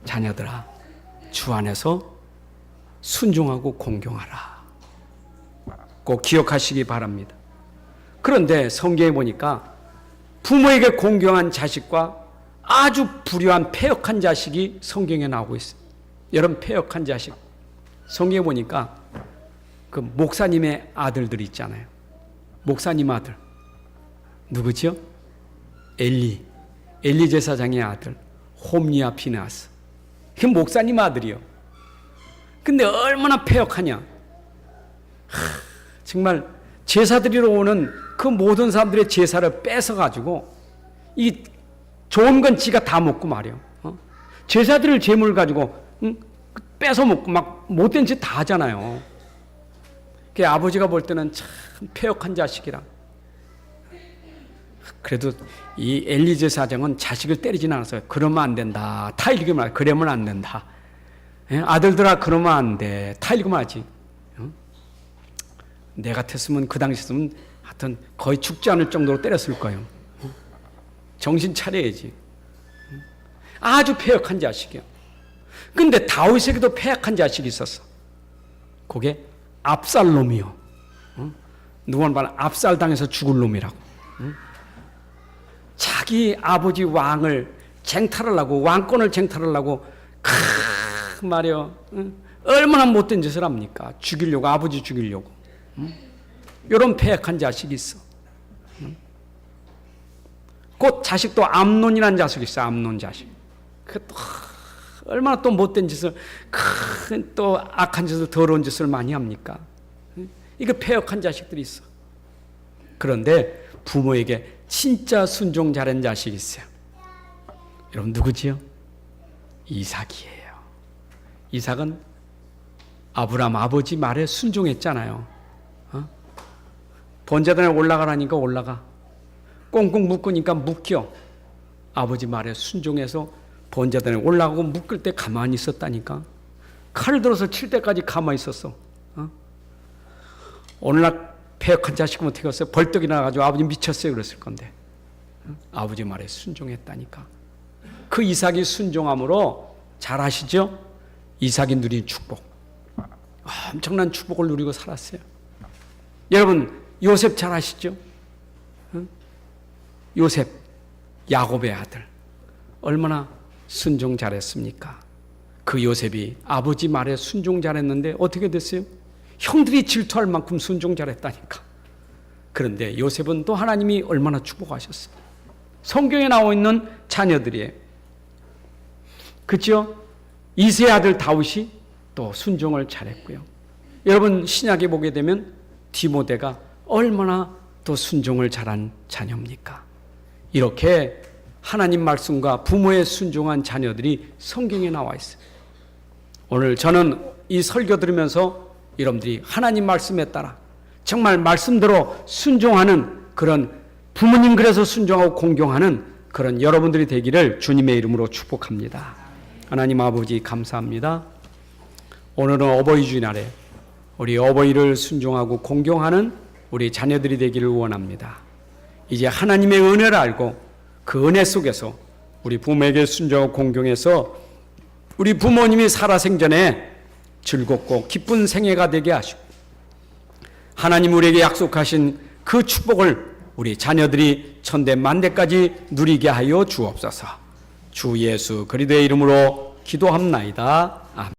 자녀들아, 주 안에서 순종하고 공경하라. 꼭 기억하시기 바랍니다. 그런데 성경에 보니까 부모에게 공경한 자식과 아주 불효한 패역한 자식이 성경에 나오고 있어요. 여러분, 패역한 자식, 성경에 보니까 그 목사님의 아들들이 있잖아요. 목사님 아들 누구죠? 엘리 제사장의 아들 홈리와 피네아스. 그 목사님 아들이요. 근데 얼마나 패역하냐. 정말 제사드리러 오는 그 모든 사람들의 제사를 뺏어가지고 이 좋은 건 지가 다 먹고 말이요. 제사드릴 재물 가지고 뺏어 먹고 막 못된 짓 다 하잖아요. 그 아버지가 볼 때는 참 패역한 자식이라. 그래도 이 엘리 제사장은 자식을 때리진 않았어요. 그러면 안 된다. 다 읽으면 그러면 안 된다. 아들들아 그러면 안 돼. 다 읽으면 하지. 내 같았으면 그 당시였으면 하여튼 거의 죽지 않을 정도로 때렸을 거예요. 정신 차려야지. 아주 패역한 자식이요. 근데 다윗에게도 패역한 자식이 있었어. 그게 압살롬이요. 누구는 말하면 압살당해서 죽을 놈이라고. 자기 아버지 왕을 쟁탈하려고, 왕권을 쟁탈하려고 말이요. 얼마나 못된 짓을 합니까? 죽이려고, 아버지 죽이려고. 이런 패역한 자식이 있어. 그 자식도 암논이라는 자식이 있어. 암논 자식. 또 얼마나 또 못된 짓을, 큰 또 악한 짓을, 더러운 짓을 많이 합니까? 이거 패역한 자식들이 있어. 그런데 부모에게 진짜 순종 잘한 자식이 있어요. 여러분 누구지요? 이삭이에요. 이삭은 아브라함 아버지 말에 순종했잖아요. 번제단에 올라가라니까 올라가. 꽁꽁 묶으니까 묶여. 아버지 말에 순종해서 번제단에 올라가고 묶을 때 가만히 있었다니까. 칼을 들어서 칠 때까지 가만히 있었어. 오늘날 패역한 자식은 어떻게 했어요? 벌떡 일어나가지고 아버지 미쳤어요 그랬을 건데. 아버지 말에 순종했다니까. 그 이삭이 순종함으로 잘 아시죠? 이삭이 누린 축복. 엄청난 축복을 누리고 살았어요. 여러분 요셉 잘 아시죠? 요셉 야곱의 아들 얼마나 순종 잘했습니까? 그 요셉이 아버지 말에 순종 잘했는데 어떻게 됐어요? 형들이 질투할 만큼 순종 잘했다니까. 그런데 요셉은 또 하나님이 얼마나 축복하셨어요. 성경에 나와 있는 자녀들이에요. 그렇죠? 이새의 아들 다윗이 또 순종을 잘했고요. 여러분 신약에 보게 되면 디모데가 얼마나 또 순종을 잘한 자녀입니까? 이렇게 하나님 말씀과 부모의 순종한 자녀들이 성경에 나와 있어요. 오늘 저는 이 설교 들으면서 여러분들이 하나님 말씀에 따라 정말 말씀대로 순종하는 그런 부모님 그래서 순종하고 공경하는 그런 여러분들이 되기를 주님의 이름으로 축복합니다. 하나님 아버지 감사합니다. 오늘은 어버이 주일날에 우리 어버이를 순종하고 공경하는 우리 자녀들이 되기를 원합니다. 이제 하나님의 은혜를 알고 그 은혜 속에서 우리 부모에게 순종하고 공경해서 우리 부모님이 살아생전에 즐겁고 기쁜 생애가 되게 하시고 하나님 우리에게 약속하신 그 축복을 우리 자녀들이 천대 만대까지 누리게 하여 주옵소서. 주 예수 그리스도의 이름으로 기도합나이다. 아멘.